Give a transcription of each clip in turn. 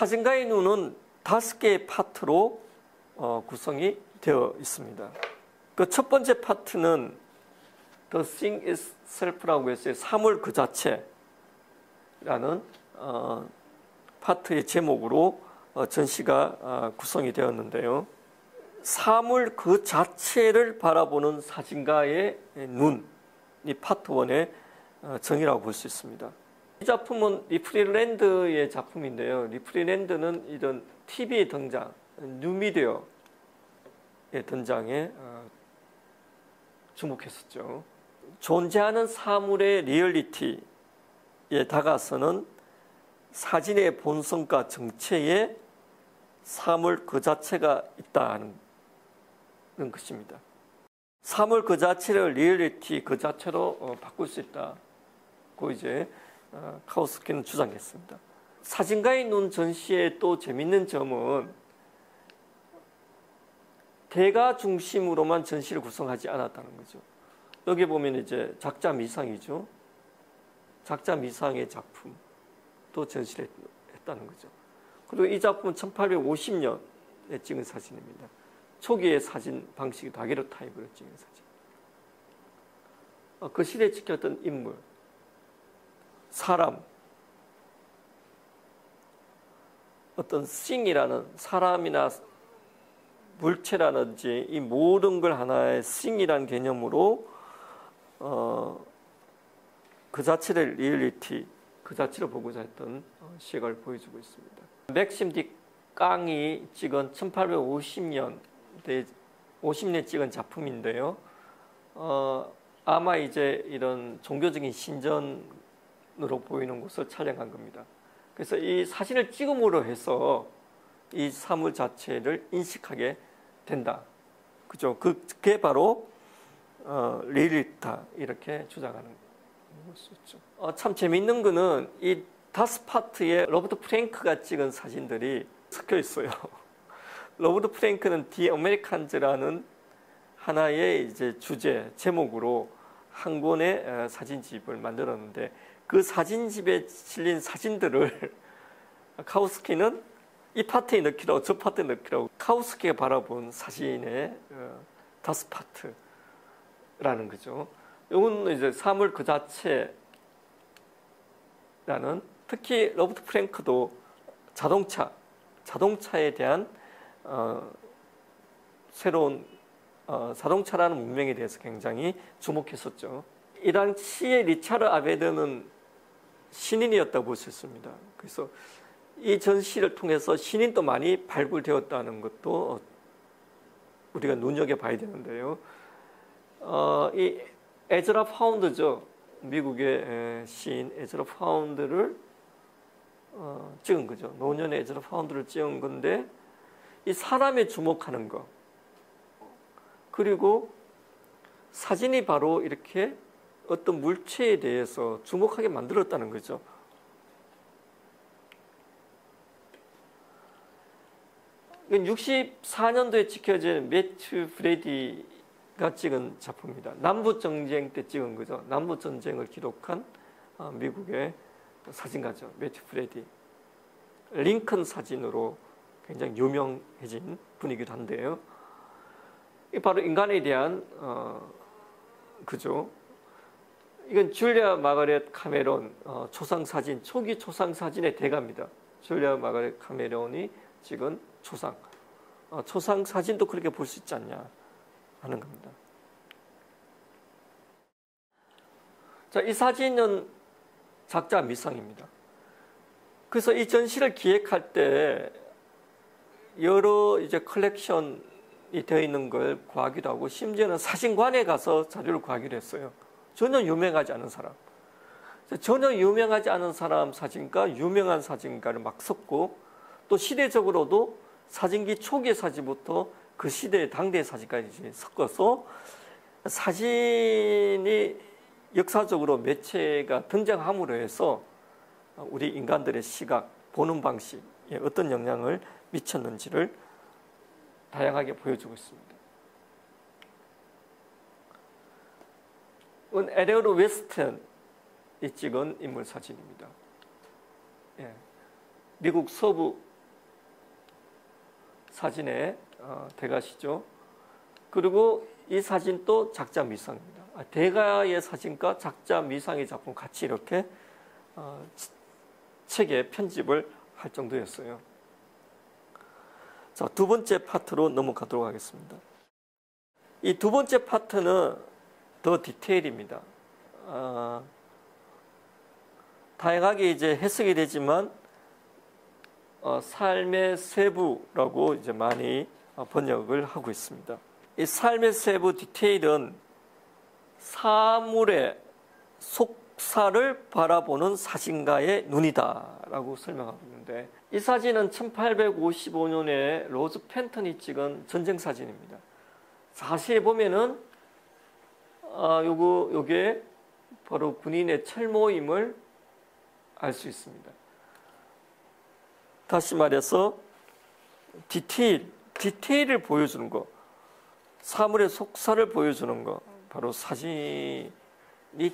사진가의 눈은 5개의 파트로 구성이 되어 있습니다. 그 첫 번째 파트는 The Thing Itself라고 했어요. 사물 그 자체라는 파트의 제목으로 전시가 구성이 되었는데요. 사물 그 자체를 바라보는 사진가의 눈이 파트 1의 정의라고 볼 수 있습니다. 이 작품은 리프리랜드의 작품인데요. 리프리랜드는 이런 TV의 등장, 뉴미디어의 등장에 주목했었죠. 존재하는 사물의 리얼리티에 다가서는 사진의 본성과 정체에 사물 그 자체가 있다는 것입니다. 사물 그 자체를 리얼리티 그 자체로 바꿀 수 있다고 이제 카우스키는 주장했습니다. 사진가의 눈 전시의 또 재밌는 점은 대가 중심으로만 전시를 구성하지 않았다는 거죠. 여기 보면 이제 작자 미상이죠. 작자 미상의 작품도 전시를 했다는 거죠. 그리고 이 작품은 1850년에 찍은 사진입니다. 초기의 사진 방식이 다게르타입으로 찍은 사진. 그 시대에 찍혔던 인물, 사람, 어떤 싱이라는 사람이나 물체라든지 이 모든 걸 하나의 싱이라는 개념으로 그 자체를 리얼리티, 그 자체로 보고자 했던 시각을 보여주고 있습니다. 맥심 디 깡이 찍은 1850년에 찍은 작품인데요. 아마 이제 이런 종교적인 신전으로 보이는 곳을 촬영한 겁니다. 그래서 이 사진을 찍음으로 해서 이 사물 자체를 인식하게 된다. 그죠? 그게 바로 리얼리티다 이렇게 주장하는 걸 수 있죠. 참 재미있는 거는 이 다스 파트에 로버트 프랭크가 찍은 사진들이 섞여 있어요. 로버트 프랭크는 디 아메리칸즈라는 하나의 이제 주제 제목으로 한 권의 사진집을 만들었는데 그 사진집에 실린 사진들을 카우스키는 이 파트에 넣기라고 저 파트에 넣기라고 카우스키가 바라본 사진의 다스 파트라는 거죠. 이건 이제 사물 그 자체라는, 특히 로버트 프랭크도 자동차에 대한 새로운 자동차라는 문명에 대해서 굉장히 주목했었죠. 이 당시에 리차르 아베드는 신인이었다고 볼 수 있습니다. 그래서 이 전시를 통해서 신인도 많이 발굴되었다는 것도 우리가 눈여겨봐야 되는데요. 이 에즈라 파운드죠. 미국의 시인 에즈라 파운드를 찍은 거죠. 노년의 에즈라 파운드를 찍은 건데 이 사람에 주목하는 거 그리고 사진이 바로 이렇게 어떤 물체에 대해서 주목하게 만들었다는 거죠. 이건 64년도에 찍혀진 매튜 브레디가 찍은 작품입니다. 남북전쟁 때 찍은 거죠. 남북전쟁을 기록한 미국의 사진가죠. 매튜 브레디. 링컨 사진으로 굉장히 유명해진 분이기도 한데요. 이 바로 인간에 대한 그죠. 이건 줄리아 마가렛 카메론 초상 사진, 초기 초상 사진의 대가입니다. 줄리아 마가렛 카메론이 찍은 초상. 초상 사진도 그렇게 볼 수 있지 않냐 하는 겁니다. 자, 이 사진은 작자 미상입니다. 그래서 이 전시를 기획할 때 여러 이제 컬렉션이 되어 있는 걸 구하기도 하고 심지어는 사진관에 가서 자료를 구하기도 했어요. 전혀 유명하지 않은 사람. 전혀 유명하지 않은 사람 사진가, 유명한 사진가를 막 섞고 또 시대적으로도 사진기 초기의 사진부터 그 시대의 당대의 사진까지 섞어서 사진이 역사적으로 매체가 등장함으로 해서 우리 인간들의 시각, 보는 방식에 어떤 영향을 미쳤는지를 다양하게 보여주고 있습니다. 이건 에레어로 웨스턴이 찍은 인물 사진입니다. 예. 미국 서부 사진의 대가시죠. 그리고 이 사진도 작자 미상입니다. 대가의 사진과 작자 미상의 작품 같이 이렇게 책에 편집을 할 정도였어요. 자, 두 번째 파트로 넘어가도록 하겠습니다. 이 두 번째 파트는 더 디테일입니다. 다양하게 이제 해석이 되지만 삶의 세부라고 이제 많이 번역을 하고 있습니다. 이 삶의 세부 디테일은 사물의 속사를 바라보는 사진가의 눈이다라고 설명하고 있는데, 이 사진은 1855년에 로즈 펜턴이 찍은 전쟁 사진입니다. 자세히 보면은 요게 바로 군인의 철모임을 알 수 있습니다. 다시 말해서 디테일을 보여주는 거, 사물의 속사를 보여주는 거, 바로 사진이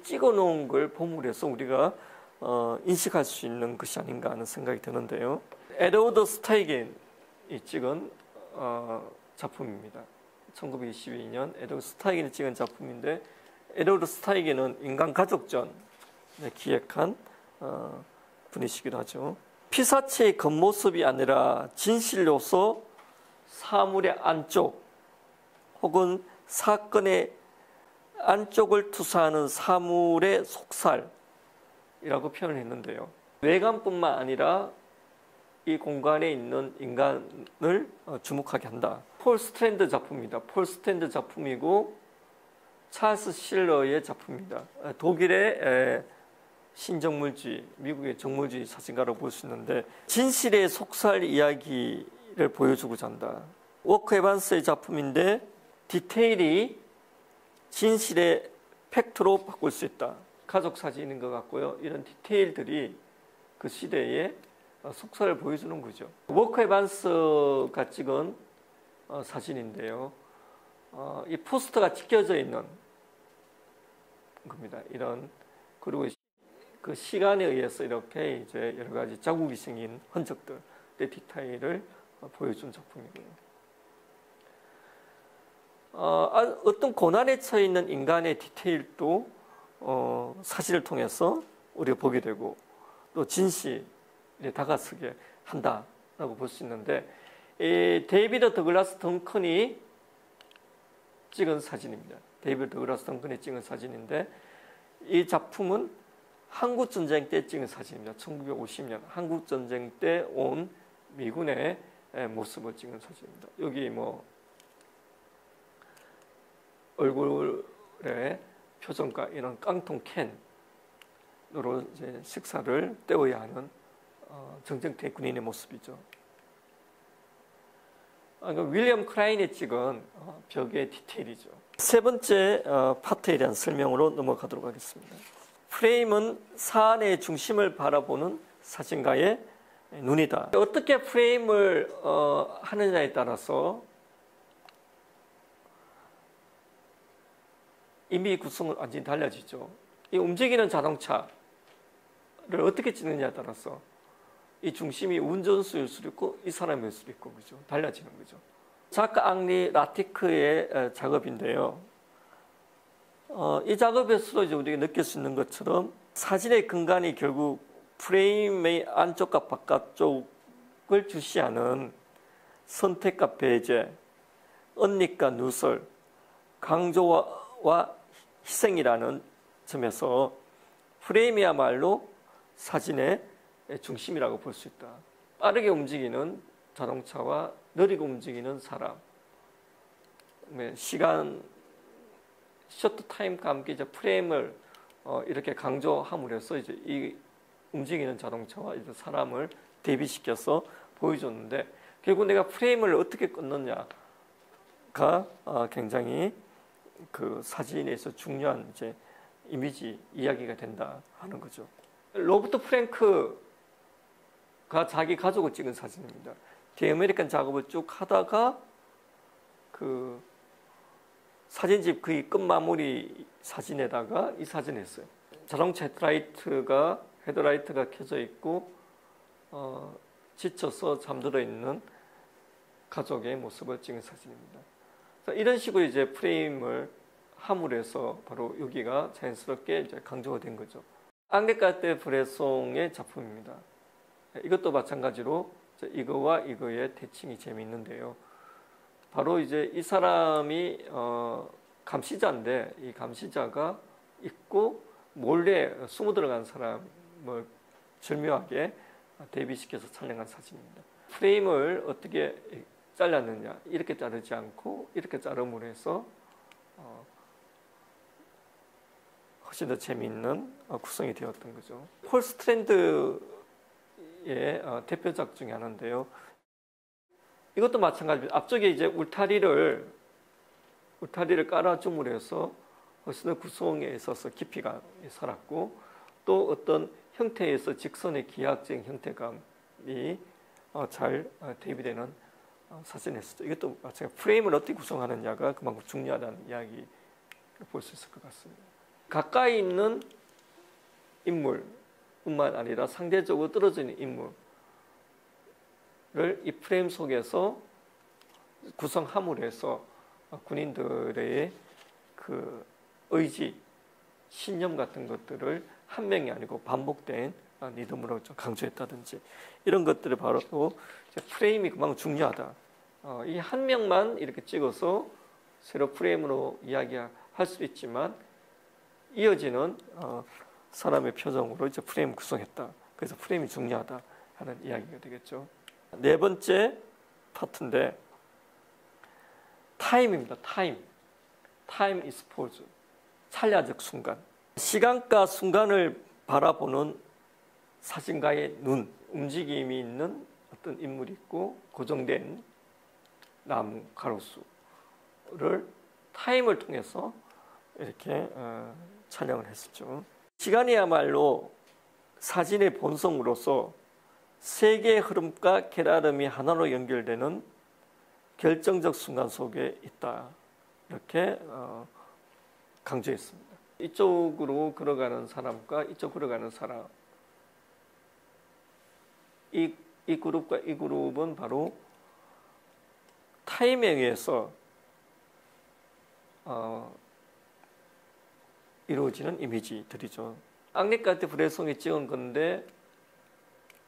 찍어 놓은 걸 보물로 해서 우리가 인식할 수 있는 것이 아닌가 하는 생각이 드는데요. 에드워드 스타이겐이 찍은 작품입니다. 1922년 에드워드 스타이겐이 찍은 작품인데, 에드워드 스타이겐은 인간가족전을 기획한 분이시기도 하죠. 피사체의 겉모습이 아니라 진실로서 사물의 안쪽 혹은 사건의 안쪽을 투사하는 사물의 속살이라고 표현을 했는데요. 외관뿐만 아니라 이 공간에 있는 인간을 주목하게 한다. 폴 스트랜드 작품입니다. 폴 스트랜드 작품이고 찰스 실러의 작품입니다. 독일의 신정물주의, 미국의 정물주의 사진가라고 볼 수 있는데, 진실의 속살 이야기를 보여주고자 한다. 워크 에반스의 작품인데 디테일이 진실의 팩트로 바꿀 수 있다. 가족 사진인 것 같고요. 이런 디테일들이 그 시대의 속살을 보여주는 거죠. 워크 에반스가 찍은 사진인데요. 이 포스터가 찍혀져 있는 겁니다. 그리고 그 시간에 의해서 이렇게 이제 여러 가지 자국이 생긴 흔적들, 디테일을 보여준 작품이고요. 어떤 고난에 처해 있는 인간의 디테일도 사진을 통해서 우리가 보게 되고, 또 진실에 다가서게 한다라고 볼 수 있는데, 이 데이비드 더글라스 덩컨이 찍은 사진입니다. 데이비드 더글라스 덩컨이 찍은 사진인데, 이 작품은 한국전쟁 때 찍은 사진입니다. 1950년 한국전쟁 때 온 미군의 모습을 찍은 사진입니다. 여기 뭐 얼굴에 표정과 이런 깡통 캔으로 이제 식사를 때워야 하는 전쟁터 군인의 모습이죠. 윌리엄 크라인이 찍은 벽의 디테일이죠. 세 번째 파트에 대한 설명으로 넘어가도록 하겠습니다. 프레임은 사안의 중심을 바라보는 사진가의 눈이다. 어떻게 프레임을 하느냐에 따라서 이미 구성은 완전히 달라지죠. 이 움직이는 자동차를 어떻게 찍느냐에 따라서 이 중심이 운전수일 수도 있고 이 사람일 수도 있고, 그죠? 달라지는 거죠. 작가 앙리 라티크의 작업인데요. 이 작업에서도 이제 우리가 느낄 수 있는 것처럼 사진의 근간이 결국 프레임의 안쪽과 바깥쪽을 주시하는 선택과 배제, 언닉과 누설, 강조와 희생이라는 점에서 프레임이야말로 사진의 중심이라고 볼 수 있다. 빠르게 움직이는 자동차와 느리게 움직이는 사람, 시간 셔터 타임과 함께 이제 프레임을 이렇게 강조함으로 해서 이제 이 움직이는 자동차와 이제 사람을 대비시켜서 보여줬는데, 결국 내가 프레임을 어떻게 끊느냐가 굉장히 그 사진에서 중요한 이제 이미지 이야기가 된다 하는 거죠. 로버트 프랭크가 자기 가족을 찍은 사진입니다. 대아메리칸 작업을 쭉 하다가 그 사진집 거의 끝마무리 사진에다가 이 사진을 했어요. 자동차 헤드라이트가 켜져 있고 지쳐서 잠들어 있는 가족의 모습을 찍은 사진입니다. 이런 식으로 이제 프레임을 함으로 해서 바로 여기가 자연스럽게 이제 강조가 된 거죠. 앙레카르트 브레송의 작품입니다. 이것도 마찬가지로 이거와 이거의 대칭이 재미있는데요. 바로 이제 이 사람이 감시자인데 이 감시자가 있고 몰래 숨어 들어간 사람을 절묘하게 대비시켜서 촬영한 사진입니다. 프레임을 어떻게 잘랐느냐, 이렇게 자르지 않고 이렇게 자름으로 해서 훨씬 더 재미있는 구성이 되었던 거죠. 폴 스트랜드의 대표작 중에 하나인데요. 이것도 마찬가지입니다. 앞쪽에 이제 울타리를 깔아줌으로 해서 훨씬 더 구성에 있어서 깊이가 살았고, 또 어떤 형태에서 직선의 기하학적인 형태감이 잘 대비되는 사진이었죠. 이것도 마찬가지로 프레임을 어떻게 구성하느냐가 그만큼 중요하다는 이야기를 볼 수 있을 것 같습니다. 가까이 있는 인물뿐만 아니라 상대적으로 떨어져 있는 인물을 이 프레임 속에서 구성함으로 해서 군인들의 그 의지, 신념 같은 것들을 한 명이 아니고 반복된 리듬으로 좀 강조했다든지 이런 것들이 바로 프레임이 그만큼 중요하다. 이 한 명만 이렇게 찍어서 새로 프레임으로 이야기할 수도 있지만 이어지는 사람의 표정으로 이제 프레임 구성했다. 그래서 프레임이 중요하다 하는 이야기가 되겠죠. 네 번째 파트인데 타임입니다. 타임 is pose. 찰나적 순간. 시간과 순간을 바라보는 사진가의 눈, 움직임이 있는 어떤 인물이 있고 고정된 나무, 가로수를 타임을 통해서 이렇게 촬영을 했었죠. 시간이야말로 사진의 본성으로서 세계의 흐름과 깨달음이 하나로 연결되는 결정적 순간 속에 있다. 이렇게 강조했습니다. 이쪽으로 걸어가는 사람과 이쪽으로 가는 사람, 이 그룹과 이 그룹은 바로 타임에 의해서 이루어지는 이미지들이죠. 앙레카르트 브레송이 찍은 건데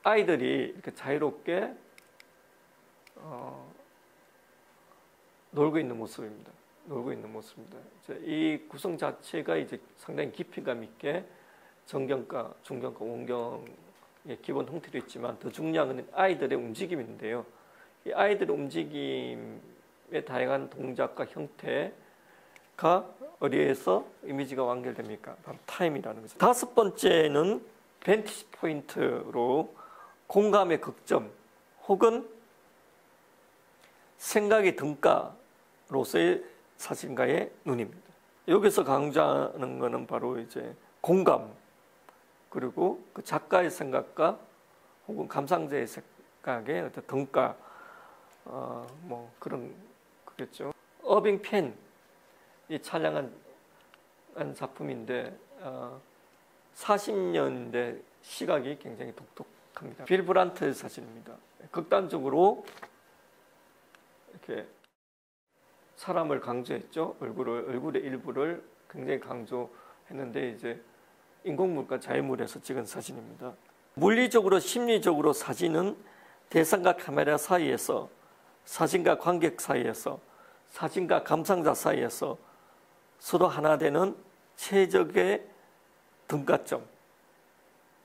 아이들이 이렇게 자유롭게 놀고 있는 모습입니다. 이 구성 자체가 이제 상당히 깊이감 있게 정경과, 중경과, 원경의 기본 형태도 있지만 더 중요한 것은 아이들의 움직임인데요. 이 아이들의 움직임의 다양한 동작과 형태가 어디에서 이미지가 완결됩니까? 바로 타임이라는 거죠. 다섯 번째는 벤티지 포인트로 공감의 극점 혹은 생각의 등가로서의 사진가의 눈입니다. 여기서 강조하는 것은 바로 이제 공감, 그리고 그 작가의 생각과 혹은 감상자의 생각의 어떤 등가, 뭐 그런 거겠죠. 어빙 펜이 촬영한 작품인데 40년대 시각이 굉장히 독특합니다. 빌 브란트 사진입니다. 극단적으로 이렇게 사람을 강조했죠. 얼굴의 일부를 굉장히 강조했는데 이제 인공물과 자연물에서 찍은 사진입니다. 물리적으로 심리적으로 사진은 대상과 카메라 사이에서, 사진과 관객 사이에서, 사진과 감상자 사이에서 서로 하나 되는 최적의 등가점,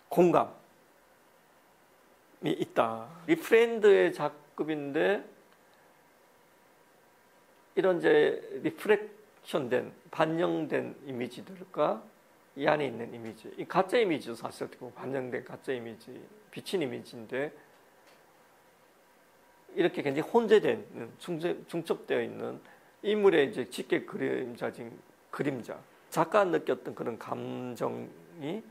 공감이 있다. 리프렌드의 작품인데 이런 이제 리프렉션된, 반영된 이미지들과 이 안에 있는 이미지, 이 가짜 이미지도 사실 어떻게 보면 반영된 가짜 이미지, 비친 이미지인데 이렇게 굉장히 혼재된, 중첩되어 있는 인물의 이제 짙게 그림자진 그림자, 작가가 느꼈던 그런 감정이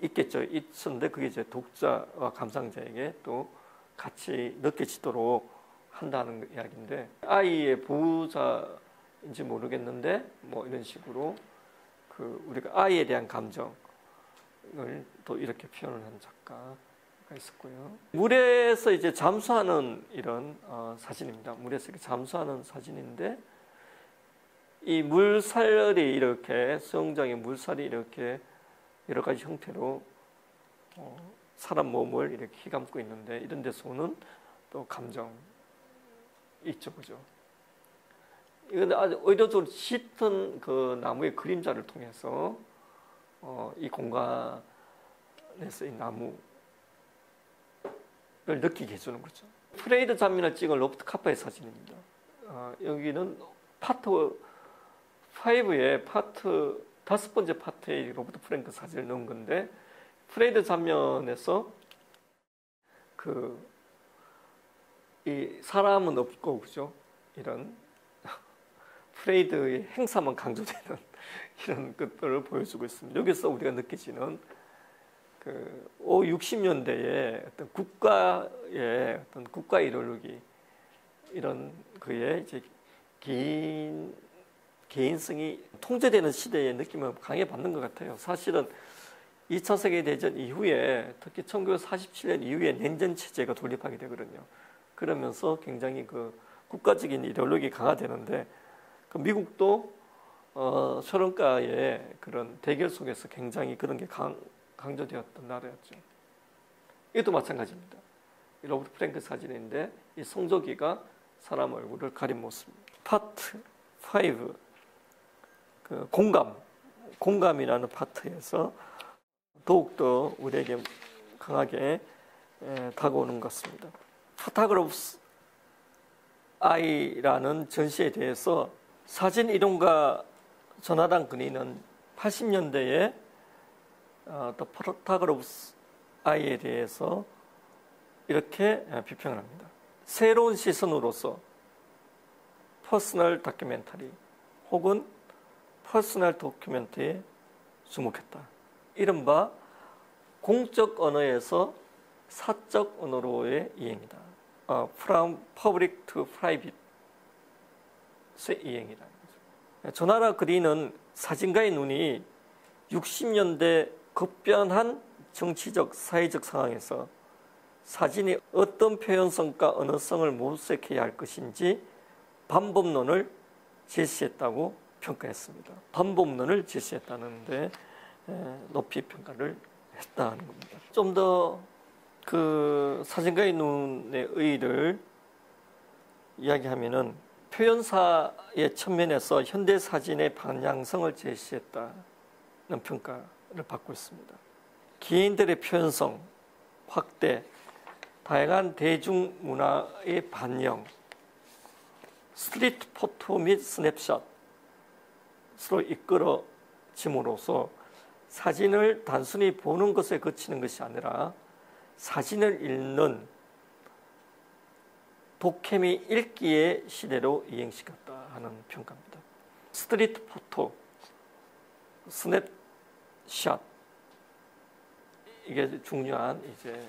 있겠죠. 있었는데 그게 이제 독자와 감상자에게 또 같이 느껴지도록 한다는 이야기인데, 아이의 보호자인지 모르겠는데 뭐 이런 식으로 그 우리가 아이에 대한 감정을 또 이렇게 표현을 한 작가, 있었고요. 물에서 이제 잠수하는 이런 사진입니다. 물에서 이렇게 잠수하는 사진인데 이 물살이 이렇게 수영장의 물살이 이렇게 여러 가지 형태로 사람 몸을 이렇게 휘감고 있는데 이런 데서 오는 또 감정 있죠, 그죠? 이건 아주 의도적으로 짙은 그 나무의 그림자를 통해서 이 공간에서 이 나무를 느끼게 해주는 거죠. 프레이드 장면을 찍은 로버트 카퍼의 사진입니다. 여기는 파트 5의 파트 5번째 파트에 로버트 프랭크 사진을 넣은 건데 프레이드 장면에서 이 사람은 없고 그죠? 이런 프레이드의 행사만 강조되는 이런 것들을 보여주고 있습니다. 여기서 우리가 느끼지는 60년대의 어떤 국가의 어떤 국가 이데올로기 이런 그의 이제 개인성이 통제되는 시대의 느낌을 강하게 받는 것 같아요. 사실은 2차 세계대전 이후에 특히 1947년 이후에 냉전 체제가 돌입하게 되거든요. 그러면서 굉장히 국가적인 이데올로기가 강화되는데 미국도 소련과의 그런 대결 속에서 굉장히 그런 게 강조되었던 나라였죠. 이것도 마찬가지입니다. 이 로버트 프랭크 사진인데 이 성조기가 사람 얼굴을 가린 모습입니다. 파트 5 공감이라는 파트에서 더욱더 우리에게 강하게 다가오는 것 같습니다. 포토그래프스 아이라는 전시에 대해서 사진 이론가 조나단 그린은 80년대에 더 포토그래프스 아이에 대해서 이렇게 비평을 합니다. 새로운 시선으로서 퍼스널 다큐멘터리 혹은 퍼스널 도큐멘터리에 주목했다. 이른바 공적 언어에서 사적 언어로의 이행이다. From public to private의 이행이라는 거죠. 조나단 그린은 사진가의 눈이 60년대 급변한 정치적, 사회적 상황에서 사진이 어떤 표현성과 언어성을 모색해야 할 것인지 반복론을 제시했다고 평가했습니다. 반복론을 제시했다는데 높이 평가를 했다는 겁니다. 좀 더 사진가의 눈의 의의를 이야기하면은 표현사의 측면에서 현대 사진의 방향성을 제시했다는 평가를 받고 있습니다. 개인들의 표현성 확대, 다양한 대중문화의 반영, 스트리트 포토 및 스냅샷으로 이끌어짐으로써 사진을 단순히 보는 것에 그치는 것이 아니라 사진을 읽는 도케미 읽기의 시대로 이행시켰다 하는 평가입니다. 스트리트 포토, 스냅샷 이게 중요한 이제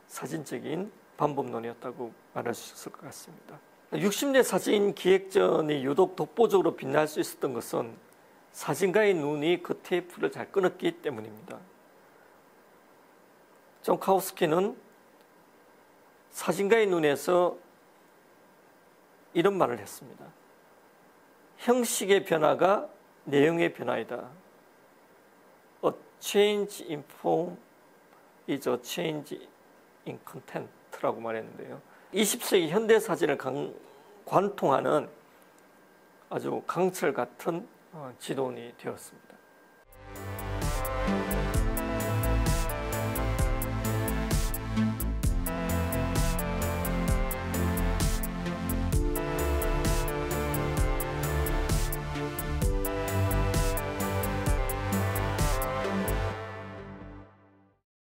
사진적인 반복론이었다고 말할 수 있을 것 같습니다. 60년 사진 기획전이 유독 독보적으로 빛날 수 있었던 것은 사진가의 눈이 그 테이프를 잘 끊었기 때문입니다. 존 카우스키는 사진가의 눈에서 이런 말을 했습니다. 형식의 변화가 내용의 변화이다. A change in form is a change in content라고 말했는데요. 20세기 현대 사진을 관통하는 아주 강철 같은 지도원이 되었습니다.